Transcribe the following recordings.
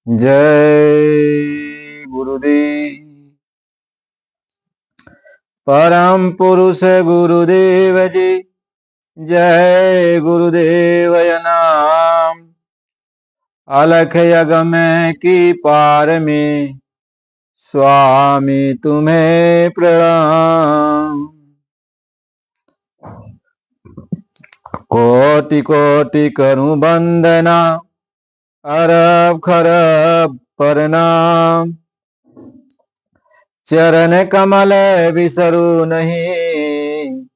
जय गुरुदेव। परम पुरुष गुरुदेव जी, जय गुरुदेव नाम। अलख यगम की पार में स्वामी तुम्हें प्रणाम। कोटि कोटि करूं वंदना, अरब खरब प्रणाम। चरण कमल बिसरू नहीं,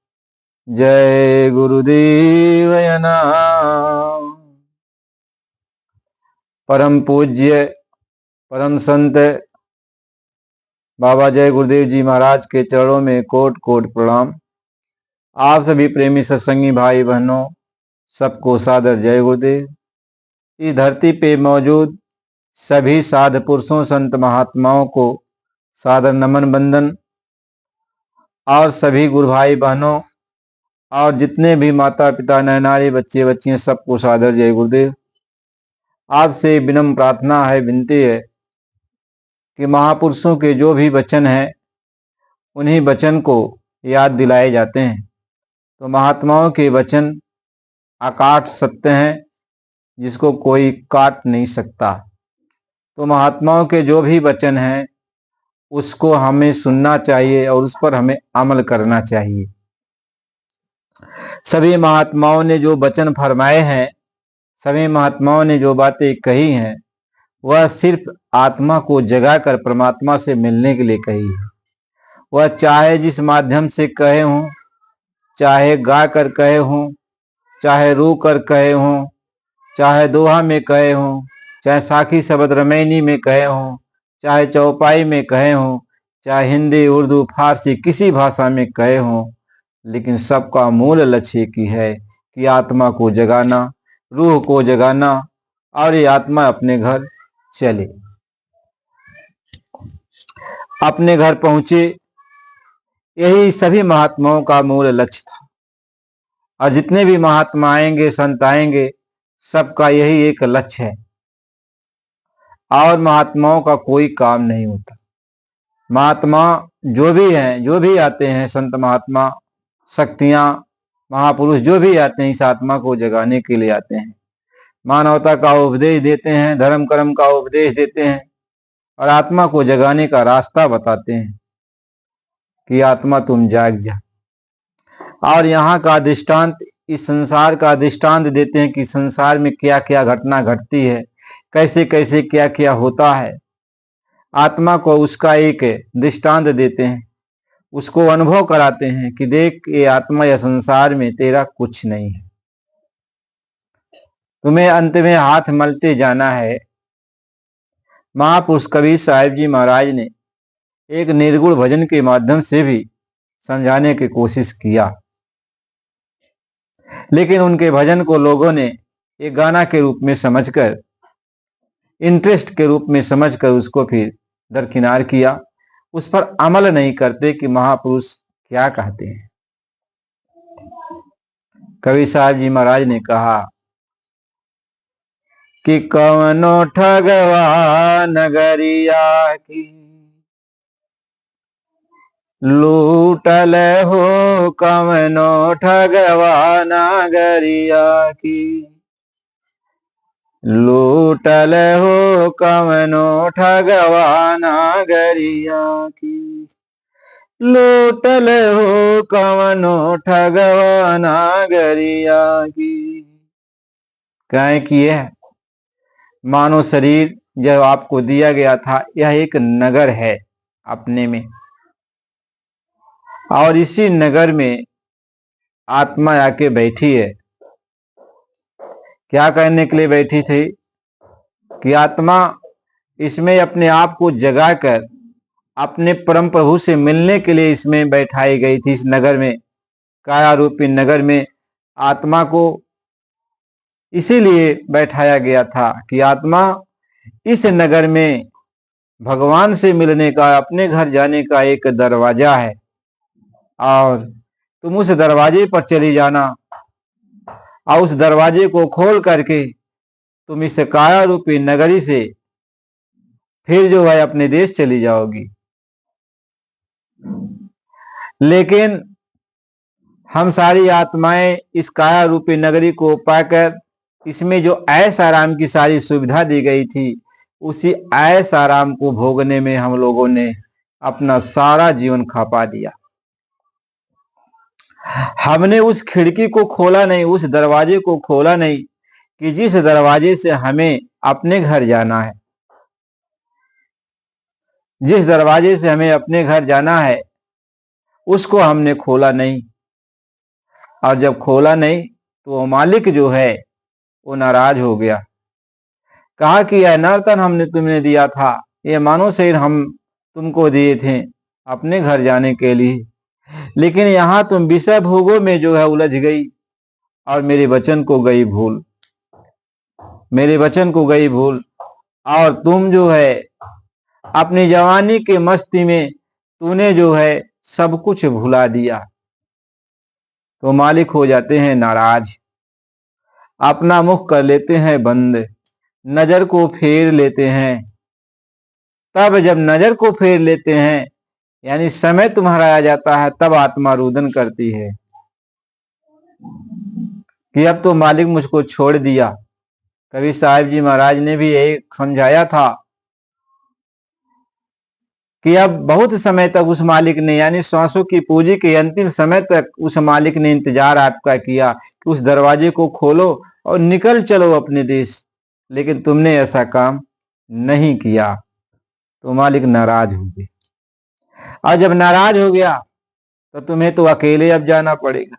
जय गुरुदेव नाम। परम पूज्य परम संत बाबा जय गुरुदेव जी महाराज के चरणों में कोट कोट प्रणाम। आप सभी प्रेमी सत्संगी भाई बहनों, सबको सादर जय गुरुदेव। इस धरती पे मौजूद सभी साध पुरुषों संत महात्माओं को सादर नमन बंदन, और सभी गुरु भाई बहनों और जितने भी माता पिता नैनारी बच्चे बच्चियां सबको सादर जय गुरुदेव। आपसे विनम्र प्रार्थना है, विनती है कि महापुरुषों के जो भी वचन हैं उन्हीं वचन को याद दिलाए जाते हैं। तो महात्माओं के वचन अकाट सत्य हैं, जिसको कोई काट नहीं सकता। तो महात्माओं के जो भी वचन हैं उसको हमें सुनना चाहिए और उस पर हमें अमल करना चाहिए। सभी महात्माओं ने जो वचन फरमाए हैं, सभी महात्माओं ने जो बातें कही हैं, वह सिर्फ आत्मा को जगाकर परमात्मा से मिलने के लिए कही है। वह चाहे जिस माध्यम से कहे हों, चाहे गा कर कहे हों, चाहे रू कर कहे हों, चाहे दोहा में कहे हों, चाहे साखी शब्द रमैनी में कहे हों, चाहे चौपाई में कहे हों, चाहे हिंदी उर्दू फारसी किसी भाषा में कहे हों, लेकिन सबका मूल लक्ष्य की है कि आत्मा को जगाना, रूह को जगाना, और ये आत्मा अपने घर चले, अपने घर पहुंचे। यही सभी महात्माओं का मूल लक्ष्य था। और जितने भी महात्मा आएंगे, संत आएंगे, सबका यही एक लक्ष्य है। और महात्माओं का कोई काम नहीं होता। महात्मा जो भी हैं, जो भी आते हैं, संत महात्मा शक्तियां महापुरुष जो भी आते हैं, इस आत्मा को जगाने के लिए आते हैं। मानवता का उपदेश देते हैं, धर्म कर्म का उपदेश देते हैं, और आत्मा को जगाने का रास्ता बताते हैं कि आत्मा तुम जाग जा। और यहाँ का दृष्टांत, इस संसार का दृष्टांत देते हैं कि संसार में क्या क्या घटना घटती है, कैसे कैसे क्या क्या होता है। आत्मा को उसका एक दृष्टांत देते हैं, उसको अनुभव कराते हैं कि देख, ये आत्मा या संसार में तेरा कुछ नहीं है, तुम्हें अंत में हाथ मलते जाना है। महापुरुष कबीर साहिब जी महाराज ने एक निर्गुण भजन के माध्यम से भी समझाने की कोशिश किया, लेकिन उनके भजन को लोगों ने एक गाना के रूप में समझकर, इंटरेस्ट के रूप में समझकर उसको फिर दरकिनार किया। उस पर अमल नहीं करते कि महापुरुष क्या कहते हैं। कबीर साहब जी महाराज ने कहा कि कवनो ठगवा नगरिया की लूटल हो, कवनो ठगवा नगरिया की लूटल हो, कवनो ठगवा नगरिया की लूटल हो, कवनो ठगवा नगरिया की। कहें कि यह मानव शरीर जब आपको दिया गया था, यह एक नगर है अपने में, और इसी नगर में आत्मा आके बैठी है। क्या करने के लिए बैठी थी कि आत्मा इसमें अपने आप को जगाकर अपने परम प्रभु से मिलने के लिए इसमें बैठाई गई थी। इस नगर में, काया रूपी नगर में आत्मा को इसीलिए बैठाया गया था कि आत्मा इस नगर में भगवान से मिलने का, अपने घर जाने का एक दरवाजा है, और तुम उस दरवाजे पर चली जाना, और उस दरवाजे को खोल करके तुम इस काया रूपी नगरी से फिर जो है अपने देश चली जाओगी। लेकिन हम सारी आत्माएं इस काया रूपी नगरी को पाकर, इसमें जो ऐश आराम की सारी सुविधा दी गई थी, उसी ऐश आराम को भोगने में हम लोगों ने अपना सारा जीवन खपा दिया। हमने उस खिड़की को खोला नहीं, उस दरवाजे को खोला नहीं कि जिस दरवाजे से हमें अपने घर जाना है। जिस दरवाजे से हमें अपने घर जाना है उसको हमने खोला नहीं। और जब खोला नहीं तो वो मालिक जो है वो नाराज हो गया। कहा कि यह नर्तन हमने तुम्हें दिया था, ये मानव शरीर हम तुमको दिए थे अपने घर जाने के लिए, लेकिन यहां तुम विषय भोगों में जो है उलझ गई और मेरे वचन को गई भूल, मेरे वचन को गई भूल। और तुम जो है अपनी जवानी के मस्ती में तूने जो है सब कुछ भुला दिया। तो मालिक हो जाते हैं नाराज, अपना मुख कर लेते हैं बंद, नजर को फेर लेते हैं। तब जब नजर को फेर लेते हैं यानी समय तुम्हारा आ जाता है, तब आत्मा रुदन करती है कि अब तो मालिक मुझको छोड़ दिया। कभी साहिब जी महाराज ने भी यही समझाया था कि अब बहुत समय तक उस मालिक ने, यानी श्वासों की पूंजी के अंतिम समय तक उस मालिक ने इंतजार आपका किया कि उस दरवाजे को खोलो और निकल चलो अपने देश, लेकिन तुमने ऐसा काम नहीं किया। तो मालिक नाराज हो गए। और जब नाराज हो गया तो तुम्हें तो अकेले अब जाना पड़ेगा।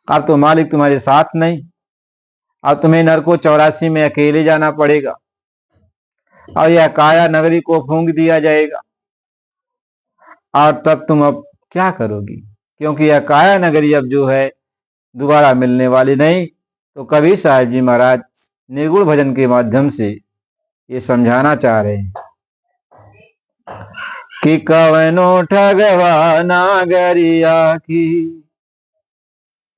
अब तो मालिक तुम्हारे साथ नहीं, अब तुम्हें नरको 84 में अकेले जाना पड़ेगा और यह काया नगरी को फूंक दिया जाएगा। और तब तुम अब क्या करोगी, क्योंकि यह काया नगरी अब जो है दोबारा मिलने वाली नहीं। तो कबीर साहिब जी महाराज निर्गुण भजन के माध्यम से ये समझाना चाह रहे हैं कि कवनो ठगवा नागरिया की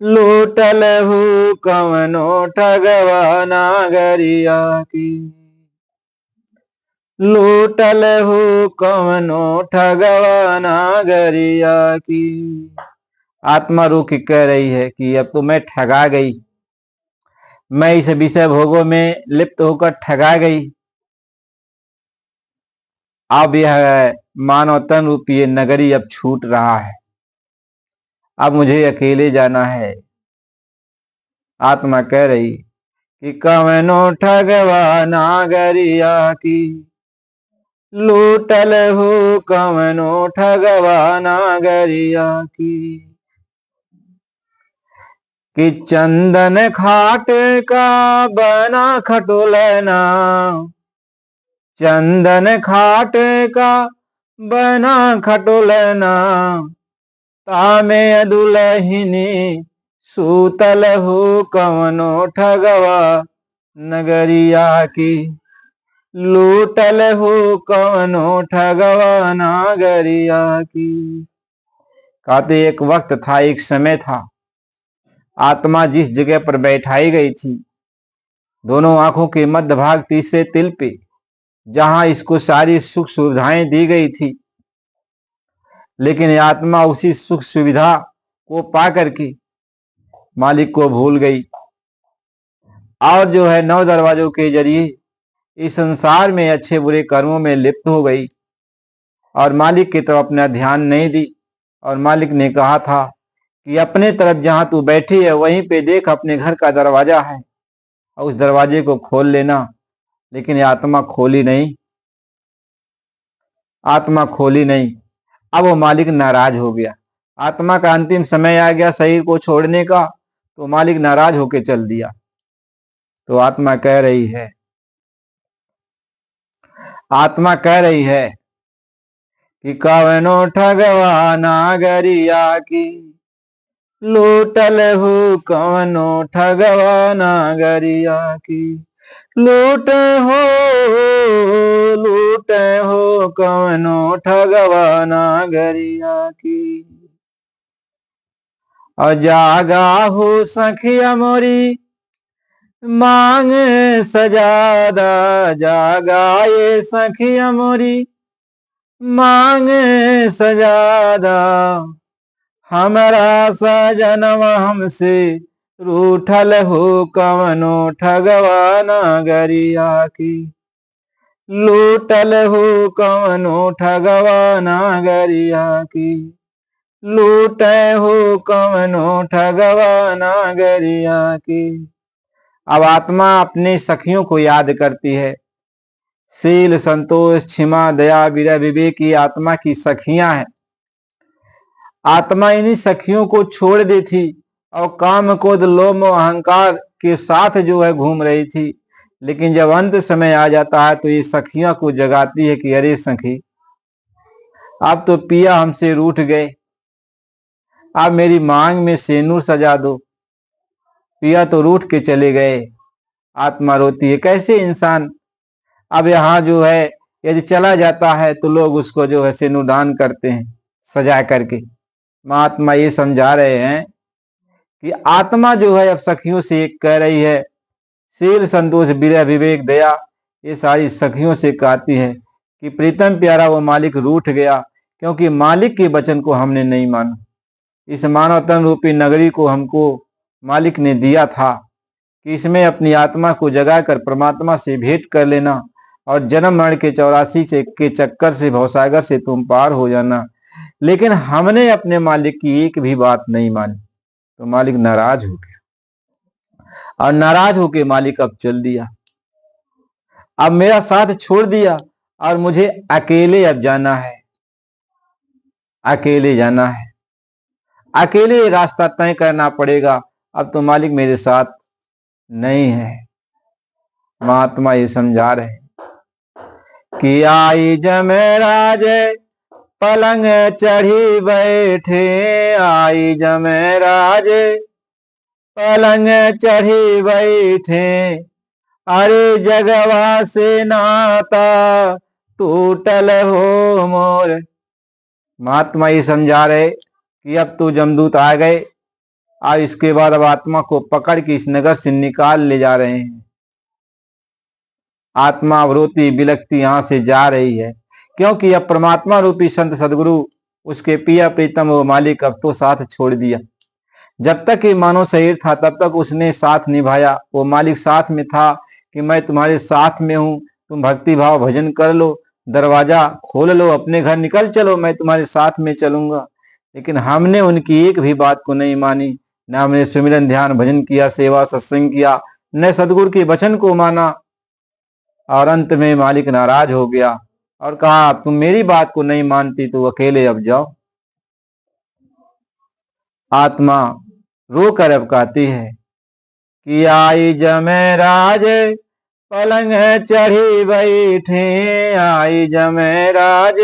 लूटल हूँ, कवनो ठगवा नागरिया की लूटल हूँ, कवनो ठगवा नागरिया की। आत्मा रो के कह रही है कि अब तो मैं ठगा गई, मैं इस विषय भोगों में लिप्त होकर ठगा गई। अब यह मानव तन रूपी ये नगरी अब छूट रहा है, अब मुझे अकेले जाना है। आत्मा कह रही कि कवनो ठगवा नागरिया की लूटल हो, कवनो ठगवा नागरिया की। कि चंदन खाट का बना खटोलना, चंदन खाट का बना खटोलना, तामे दुलहिनी सूतल हो, कवनो ठगवा नगरिया की लूटल हो, कवनो ठगवा नागरिया की। कहते एक वक्त था, एक समय था, आत्मा जिस जगह पर बैठाई गई थी, दोनों आंखों के मध्य भाग तीसरे तिल पे, जहां इसको सारी सुख सुविधाएं दी गई थी, लेकिन ये आत्मा उसी सुख सुविधा को पा करके मालिक को भूल गई और जो है 9 दरवाजों के जरिए इस संसार में अच्छे बुरे कर्मों में लिप्त हो गई और मालिक की तरफ अपना ध्यान नहीं दी। और मालिक ने कहा था कि अपने तरफ जहां तू बैठी है वहीं पे देख, अपने घर का दरवाजा है और उस दरवाजे को खोल लेना। लेकिन ये आत्मा खोली नहीं, आत्मा खोली नहीं। अब वो मालिक नाराज हो गया, आत्मा का अंतिम समय आ गया शरीर को छोड़ने का, तो मालिक नाराज होके चल दिया। तो आत्मा कह रही है, आत्मा कह रही है कि कवनो ठगवा नागरिया की लूटल हो, कवनो ठगवा नागरिया की लूट हो, लूट हो, कवनो ठगवा नागरिया की। और जागा हो सखिया मोरी मांग सजादा जागाए सखिया मोरी, मांग सजादा। हमारा सजनवा हमसे रूठल हो कवनो ठगवा नगरिया की, लूटल हो कवनो ठगवा नगरिया की, लूटे हो कवनो ठगवा नगरिया की। अब आत्मा अपनी सखियों को याद करती है। शील, संतोष, क्षमा, दया, विरह, विवेक की आत्मा की सखियां हैं। आत्मा इन्हीं सखियों को छोड़ दी थी और काम, क्रोध, लोभ, मोह, अहंकार के साथ जो है घूम रही थी। लेकिन जब अंत समय आ जाता है तो ये सखियां को जगाती है कि अरे सखी, अब तो पिया हमसे रूठ गए, आप मेरी मांग में सेनूर सजा दो, पिया तो रूठ के चले गए। आत्मा रोती है। कैसे इंसान अब यहाँ जो है यदि चला जाता है तो लोग उसको जो है सेनूर दान करते हैं सजा करके। महात्मा ये समझा रहे हैं कि आत्मा जो है अब सखियों से एक कह रही है, शील, संतोष, विरह, विवेक, दया, ये सारी सखियों से कहती है कि प्रीतम प्यारा वो मालिक रूठ गया, क्योंकि मालिक के वचन को हमने नहीं माना। इस मानव तन रूपी नगरी को हमको मालिक ने दिया था कि इसमें अपनी आत्मा को जगाकर परमात्मा से भेंट कर लेना और जन्म मरण के 84 से के चक्कर से, भवसागर से तुम पार हो जाना। लेकिन हमने अपने मालिक की एक भी बात नहीं मानी तो मालिक नाराज हो गया और नाराज होके मालिक अब चल दिया। अब मेरा साथ छोड़ दिया और मुझे अकेले अब जाना है, अकेले जाना है, अकेले रास्ता तय करना पड़ेगा। अब तो मालिक मेरे साथ नहीं है। महात्मा ये समझा रहे कि आई जमराज पलंग चढ़ी बैठे, आई जमराज पलंग चढ़ी बैठे, अरे जगवा से नाता टूटल हो मोर। महात्मा ये समझा रहे कि अब तो जमदूत आ गए, अब इसके बाद अब आत्मा को पकड़ के इस नगर से निकाल ले जा रहे हैं। आत्मा अब रोती बिलखती यहां से जा रही है, क्योंकि अब परमात्मा रूपी संत सदगुरु उसके पिया प्रीतम वो मालिक अब तो साथ छोड़ दिया। जब तक ये मानव शरीर था तब तक उसने साथ निभाया, वो मालिक साथ में था कि मैं तुम्हारे साथ में हूं, तुम भक्ति भाव भजन कर लो, दरवाजा खोल लो, अपने घर निकल चलो, मैं तुम्हारे साथ में चलूंगा। लेकिन हमने उनकी एक भी बात को नहीं मानी, न हमने सुमिरन ध्यान भजन किया, सेवा सत्संग किया, न सदगुरु के वचन को माना। और अंत में मालिक नाराज हो गया और कहा तुम मेरी बात को नहीं मानती तो अकेले अब जाओ। आत्मा रो कर अब कहती है कि आई जमराज पलंग चढ़ी बैठे, आई जमराज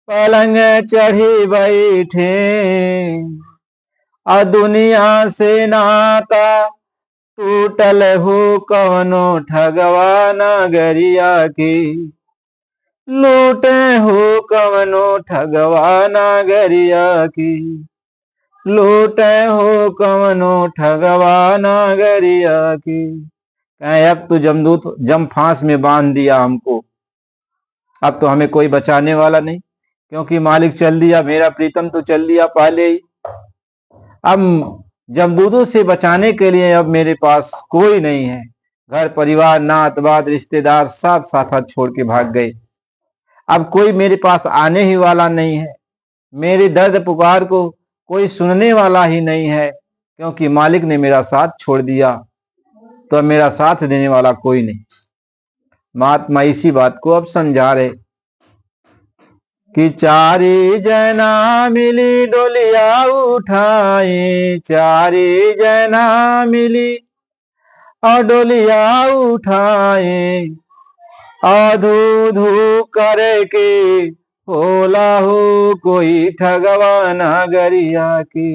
पलंग चढ़ी बैठे, और दुनिया से नाता टूटल हो कवनो ठगवा नगरिया की, लूटे हो कवनो ठगवा नगरिया की, लूटे हो कवनो ठगवा नगरिया की। कहें अब तो जमदूत जम फांस में बांध दिया हमको, अब तो हमें कोई बचाने वाला नहीं, क्योंकि मालिक चल दिया, मेरा प्रीतम तो चल दिया पहले ही। अब जमदूतों से बचाने के लिए अब मेरे पास कोई नहीं है। घर परिवार नात बात रिश्तेदार सब साथ छोड़ के भाग गए। अब कोई मेरे पास आने ही वाला नहीं है, मेरे दर्द पुकार को कोई सुनने वाला ही नहीं है, क्योंकि मालिक ने मेरा साथ छोड़ दिया, तो अब मेरा साथ देने वाला कोई नहीं। महात्मा इसी बात को अब समझा रहे कि चारी जना मिली डोलिया उठाई, चारी जना मिली और डोलिया उठाई, आधू धू करे के होला हो कोई ठगवा नगरिया की,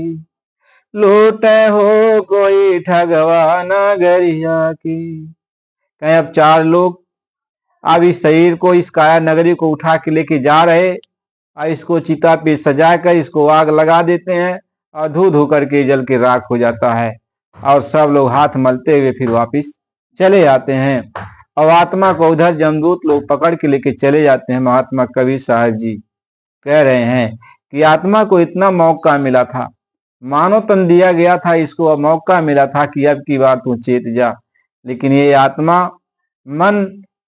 लूटे हो कोई ठगवा नगरिया की। कहें अब 4 लोग अब इस शरीर को, इस काया नगरी को उठा के लेके जा रहे और इसको चिता पे सजा कर इसको आग लगा देते हैं और धू धू करके जल के राख हो जाता है। और सब लोग हाथ मलते हुए फिर वापिस चले जाते हैं। और आत्मा को उधर जमदूत लोग पकड़ के लेके चले जाते हैं। महात्मा कबीर साहब जी कह रहे हैं कि आत्मा को इतना मौका मिला था, मानव तन दिया गया था इसको, अब मौका मिला था कि अब की बार तू चेत जा। लेकिन ये आत्मा, मन,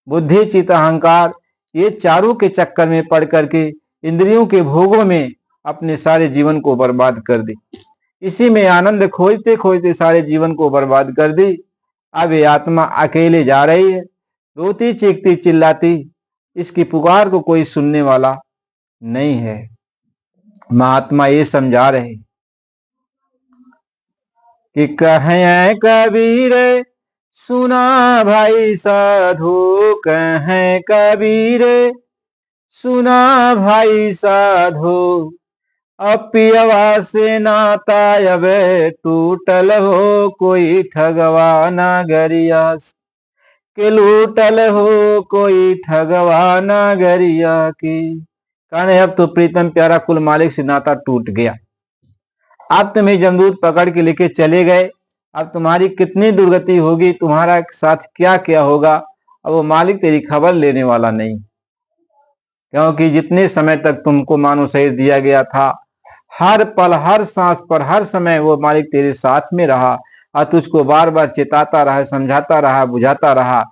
बुद्धि, चित्त, अहंकार, ये चारों के चक्कर में पड़ करके इंद्रियों के भोगों में अपने सारे जीवन को बर्बाद कर दी। इसी में आनंद खोजते खोजते सारे जीवन को बर्बाद कर दी। अब ये आत्मा अकेले जा रही है, रोती चीखती चिल्लाती, इसकी पुकार को कोई सुनने वाला नहीं है। महात्मा ये समझा रहे कि कहें कबीर सुना भाई साधु, कहें कबीर सुना भाई साधु, अब पियवा से नाता अब टूटल हो, कोई ठगवा नागरिया के लूटल हो, कोई ठगवा नागरिया की। कहने अब तो प्रीतम प्यारा कुल मालिक से नाता टूट गया। अब तुम्हें जमदूत पकड़ के लेके चले गए, अब तुम्हारी कितनी दुर्गति होगी, तुम्हारा साथ क्या क्या होगा, अब वो मालिक तेरी खबर लेने वाला नहीं। क्योंकि जितने समय तक तुमको मानव शरीर दिया गया था, हर पल हर सांस पर हर समय वो मालिक तेरे साथ में रहा और तुझको बार बार चेताता रहा, समझाता रहा, बुझाता रहा।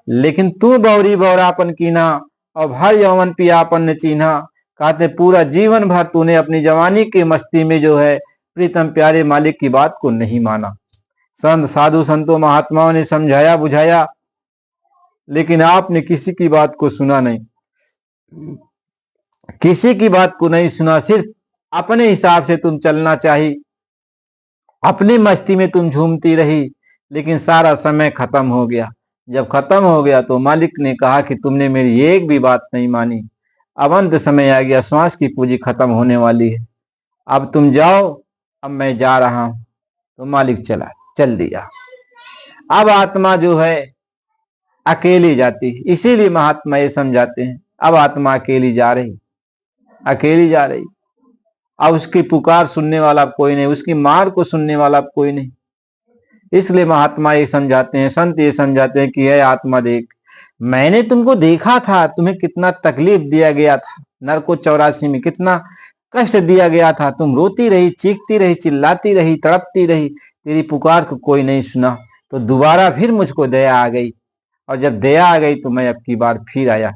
लेकिन तू बौरी बौरापन कीना और भर यौवन पियापन न चीन्हा। कहते पूरा जीवन भर तूने अपनी जवानी की मस्ती में जो है प्रीतम प्यारे मालिक की बात को नहीं माना। संत साधु संतों महात्माओं ने समझाया बुझाया, लेकिन आपने किसी की बात को सुना नहीं, किसी की बात को नहीं सुना। सिर्फ अपने हिसाब से तुम चलना चाहिए, अपनी मस्ती में तुम झूमती रही। लेकिन सारा समय खत्म हो गया। जब खत्म हो गया तो मालिक ने कहा कि तुमने मेरी एक भी बात नहीं मानी। अब अंत समय आ गया, श्वास की पूंजी खत्म होने वाली है, अब तुम जाओ, अब मैं जा रहा हूं। तो मालिक चल दिया। अब आत्मा जो है अकेली जाती है। इसीलिए महात्मा ये समझाते हैं अब आत्मा अकेली जा रही, अकेली जा रही। अब उसकी पुकार सुनने वाला कोई नहीं, उसकी मार को सुनने वाला कोई नहीं। इसलिए महात्मा ये समझाते हैं, संत ये समझाते हैं कि है आत्मा देख, मैंने तुमको देखा था, तुम्हें कितना तकलीफ दिया गया था, नरको 84 में कितना कष्ट दिया गया था। तुम रोती रही, चीखती रही, चिल्लाती रही, तड़पती रही, तेरी पुकार को कोई नहीं सुना। तो दोबारा फिर मुझको दया आ गई, और जब दया आ गई तो मैं अब की बार फिर आया।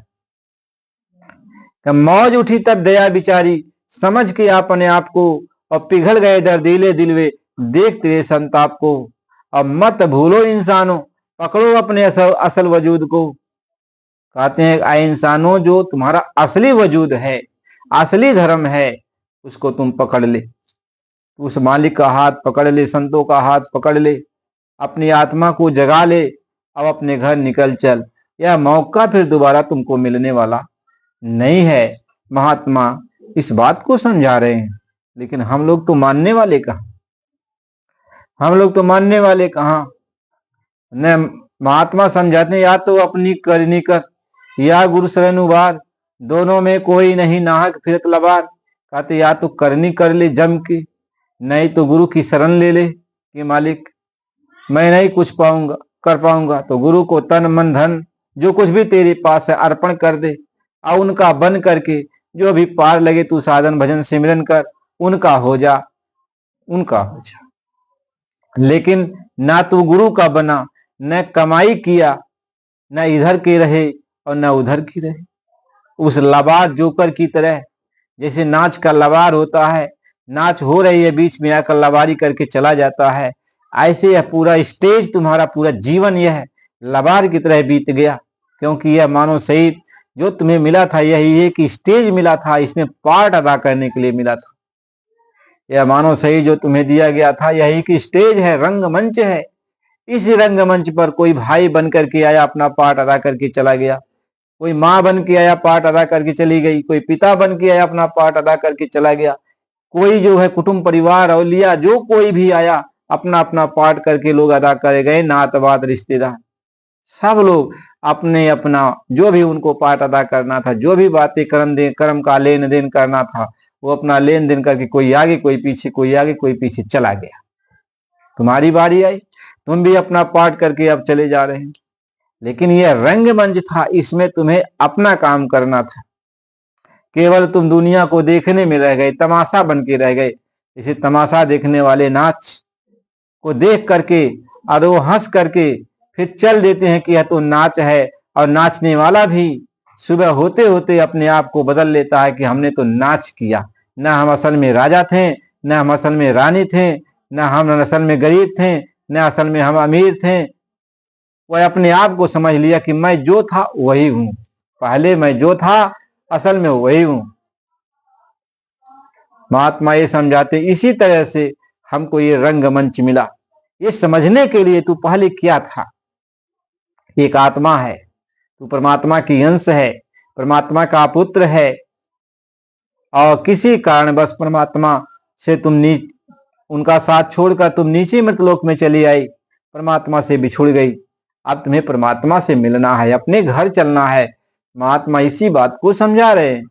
मौज उठी तब दया बिचारी, समझ के अपने आप को, और पिघल गए दर्दीले दिलवे देख तेरे संताप को। अब मत भूलो इंसानों, पकड़ो अपने असल वजूद को। कहते हैं आए इंसानों, जो तुम्हारा असली वजूद है, असली धर्म है, उसको तुम पकड़ ले। उस मालिक का हाथ पकड़ ले, संतों का हाथ पकड़ ले, अपनी आत्मा को जगा ले, अब अपने घर निकल चल। यह मौका फिर दोबारा तुमको मिलने वाला नहीं है। महात्मा इस बात को समझा रहे हैं, लेकिन हम लोग तो मानने वाले कहां, हम लोग तो मानने वाले कहां। न महात्मा समझाते हैं, या तो अपनी करनी कर या गुरु शरण उबार, दोनों में कोई नहीं नाहक फिरत लबार। कहते या तो करनी कर ले जम की, नहीं तो गुरु की शरण ले ले कि मालिक मैं नहीं कुछ कर पाऊंगा, तो गुरु को तन मन धन जो कुछ भी तेरे पास है अर्पण कर दे, और उनका बन करके जो भी पार लगे तू साधन भजन सिमरन कर, उनका हो जा, उनका हो जा। लेकिन ना तू गुरु का बना, न कमाई किया, न इधर के रहे और न उधर की रहे। उस लबार जोकर की तरह, जैसे नाच का लबार होता है, नाच हो रही है, बीच में आकर लबारी करके चला जाता है, ऐसे यह पूरा स्टेज, तुम्हारा पूरा जीवन यह लबार की तरह बीत गया। क्योंकि यह मानव शरीर जो तुम्हें मिला था, यही एक स्टेज मिला था, इसमें पार्ट अदा करने के लिए मिला था। यह मानव शरीर जो तुम्हें दिया गया था, यही एक स्टेज है, रंगमंच है। इस रंगमंच पर कोई भाई बन करके आया, अपना पार्ट अदा करके चला गया, कोई माँ बन के आया, पार्ट अदा करके चली गई, कोई पिता बन के आया, अपना पार्ट अदा करके चला गया, कोई जो है कुटुंब परिवार औलिया जो कोई भी आया, अपना अपना पार्ट करके लोग अदा करे गए। नातवाद रिश्तेदार सब लोग अपने अपना जो भी उनको पार्ट अदा करना था, जो भी बातें कर्म का लेन देन करना था, वो अपना लेन देन करके कोई आगे कोई पीछे, कोई आगे कोई पीछे चला गया। तुम्हारी बारी आई, तुम भी अपना पाठ करके अब चले जा रहे हैं। लेकिन यह रंगमंच था, इसमें तुम्हें अपना काम करना था। केवल तुम दुनिया को देखने में रह गए, तमाशा बन के रह गए। इसे तमाशा देखने वाले नाच को देख करके और वो हंस करके फिर चल देते हैं कि यह तो नाच है, और नाचने वाला भी सुबह होते होते अपने आप को बदल लेता है कि हमने तो नाच किया, न हम असल में राजा थे, न हम असल में रानी थे, न हम असल में गरीब थे, न असल में हम अमीर थे। वह अपने आप को समझ लिया कि मैं जो था वही हूं, पहले मैं जो था असल में वही हूं। महात्मा ये समझाते, इसी तरह से हमको ये रंगमंच मिला, ये समझने के लिए तू पहले क्या था। एक आत्मा है, तू परमात्मा की अंश है, परमात्मा का पुत्र है, और किसी कारण बस परमात्मा से तुम उनका साथ छोड़कर तुम नीचे मृतलोक में चली आई, परमात्मा से बिछुड़ गई। अब तुम्हें परमात्मा से मिलना है, अपने घर चलना है। महात्मा इसी बात को समझा रहे हैं,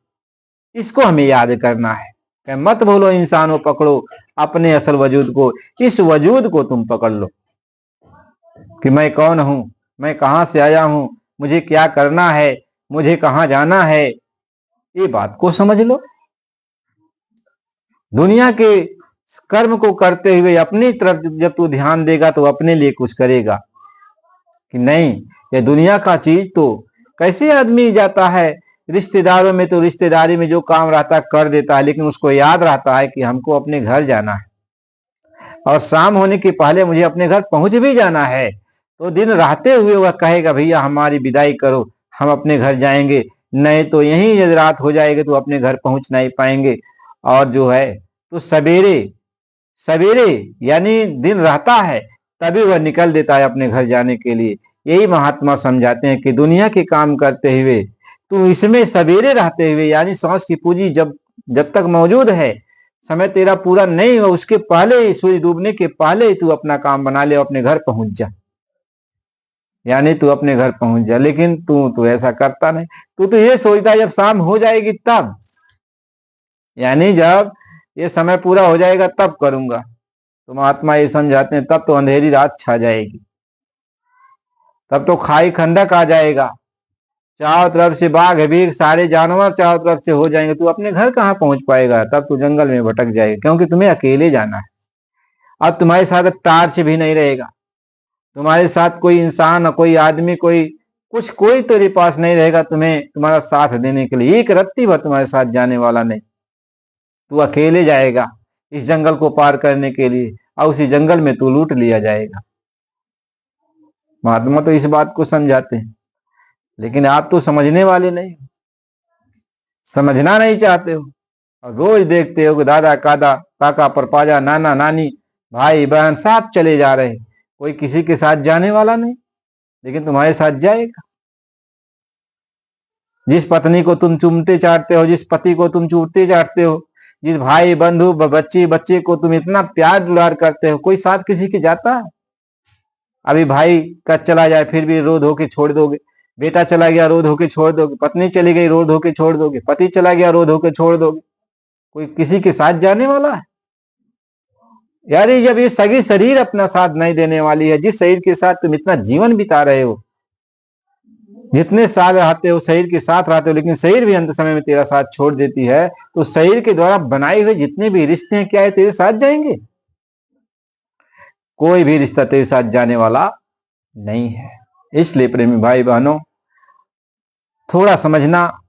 इसको हमें याद करना है। मत भूलो इंसानों, पकड़ो अपने असल वजूद को, इस वजूद को तुम पकड़ लो कि मैं कौन हूं, मैं कहां से आया हूं, मुझे क्या करना है, मुझे कहां जाना है, ये बात को समझ लो। दुनिया के कर्म को करते हुए अपनी तरफ जब तू ध्यान देगा तो अपने लिए कुछ करेगा कि नहीं, ये दुनिया का चीज तो कैसे आदमी जाता है रिश्तेदारों में, तो रिश्तेदारी में जो काम रहता है कर देता है, लेकिन उसको याद रहता है कि हमको अपने घर जाना है, और शाम होने के पहले मुझे अपने घर पहुंच भी जाना है। तो दिन रहते हुए वह कहेगा भैया हमारी विदाई करो, हम अपने घर जाएंगे, नहीं तो यहीं यदि रात हो जाएगी तो अपने घर पहुंच नहीं पाएंगे। और जो है तो सवेरे सवेरे यानी दिन रहता है तभी वह निकल देता है अपने घर जाने के लिए। यही महात्मा समझाते हैं कि दुनिया के काम करते हुए तू इसमें सवेरे रहते हुए, यानी सांस की पूंजी जब जब तक मौजूद है, समय तेरा पूरा नहीं हो उसके पहले ही, सूर्य डूबने के पहले ही तू अपना काम बना ले, अपने घर पहुंच जा, यानी तू अपने घर पहुंच जा। लेकिन तू ऐसा करता नहीं, तू तो ये सोचता है जब शाम हो जाएगी तब, यानी जब ये समय पूरा हो जाएगा तब करूंगा। तो महात्मा ये समझाते हैं तब तो अंधेरी रात छा जाएगी, तब तो खाई खंडक आ जाएगा, चारों तरफ से बाघ भीड़ सारे जानवर चारों तरफ से हो जाएंगे, तू अपने घर कहां पहुंच पाएगा, तब तू जंगल में भटक जाएगा, क्योंकि तुम्हें अकेले जाना है। अब तुम्हारे साथ टार्च भी नहीं रहेगा, तुम्हारे साथ कोई इंसान, कोई आदमी, कोई तेरे पास नहीं रहेगा तुम्हें तुम्हारा साथ देने के लिए, एक रत्ती भर तुम्हारे साथ जाने वाला नहीं, तू अकेले जाएगा इस जंगल को पार करने के लिए, और उसी जंगल में तू लूट लिया जाएगा। महात्मा तो इस बात को समझाते हैं, लेकिन आप तो समझने वाले नहीं, समझना नहीं चाहते हो, और रोज देखते हो कि दादा काका काका परपाजा नाना नानी भाई बहन सब चले जा रहे, कोई किसी के साथ जाने वाला नहीं, लेकिन तुम्हारे साथ जाएगा। जिस पत्नी को तुम चूमते चाटते हो, जिस पति को तुम चूमते चाटते हो, जिस भाई बंधु बच्चे को तुम इतना प्यार दुलार करते हो, कोई साथ किसी के जाता है? अभी भाई का चला जाए फिर भी रो धो के छोड़ दोगे, बेटा चला गया रो धो के छोड़ दोगे, पत्नी चली गई रो धो के छोड़ दोगे, पति चला गया रो धो के छोड़ दोगे, कोई किसी के साथ जाने वाला है? यार जब ये सगी शरीर अपना साथ नहीं देने वाली है, जिस शरीर के साथ तुम इतना जीवन बिता रहे हो, जितने साल रहते हो शरीर के साथ रहते हो, लेकिन शरीर भी अंत समय में तेरा साथ छोड़ देती है, तो शरीर के द्वारा बनाए हुए जितने भी रिश्ते हैं क्या है तेरे साथ जाएंगे? कोई भी रिश्ता तेरे साथ जाने वाला नहीं है। इसलिए प्रेमी भाई बहनों, थोड़ा समझना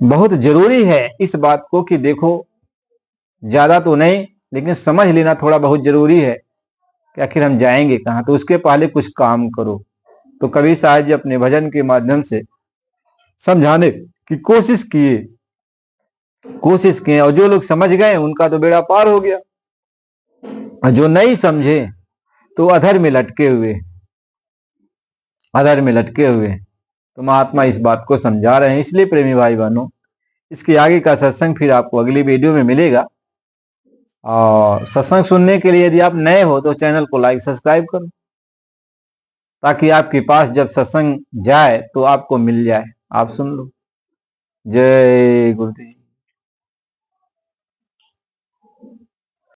बहुत जरूरी है इस बात को कि देखो, ज्यादा तो नहीं लेकिन समझ लेना थोड़ा बहुत जरूरी है कि आखिर हम जाएंगे कहां, तो उसके पहले कुछ काम करो। तो कबीर साहब जी अपने भजन के माध्यम से समझाने की कोशिश किए, और जो लोग समझ गए उनका तो बेड़ा पार हो गया, और जो नहीं समझे तो अधर में लटके हुए। तो महात्मा इस बात को समझा रहे हैं। इसलिए प्रेमी भाई बहनों, इसके आगे का सत्संग फिर आपको अगली वीडियो में मिलेगा, और सत्संग सुनने के लिए यदि आप नए हो तो चैनल को लाइक सब्सक्राइब करो, ताकि आपके पास जब सत्संग जाए तो आपको मिल जाए, आप सुन लो। जय गुरुदेव।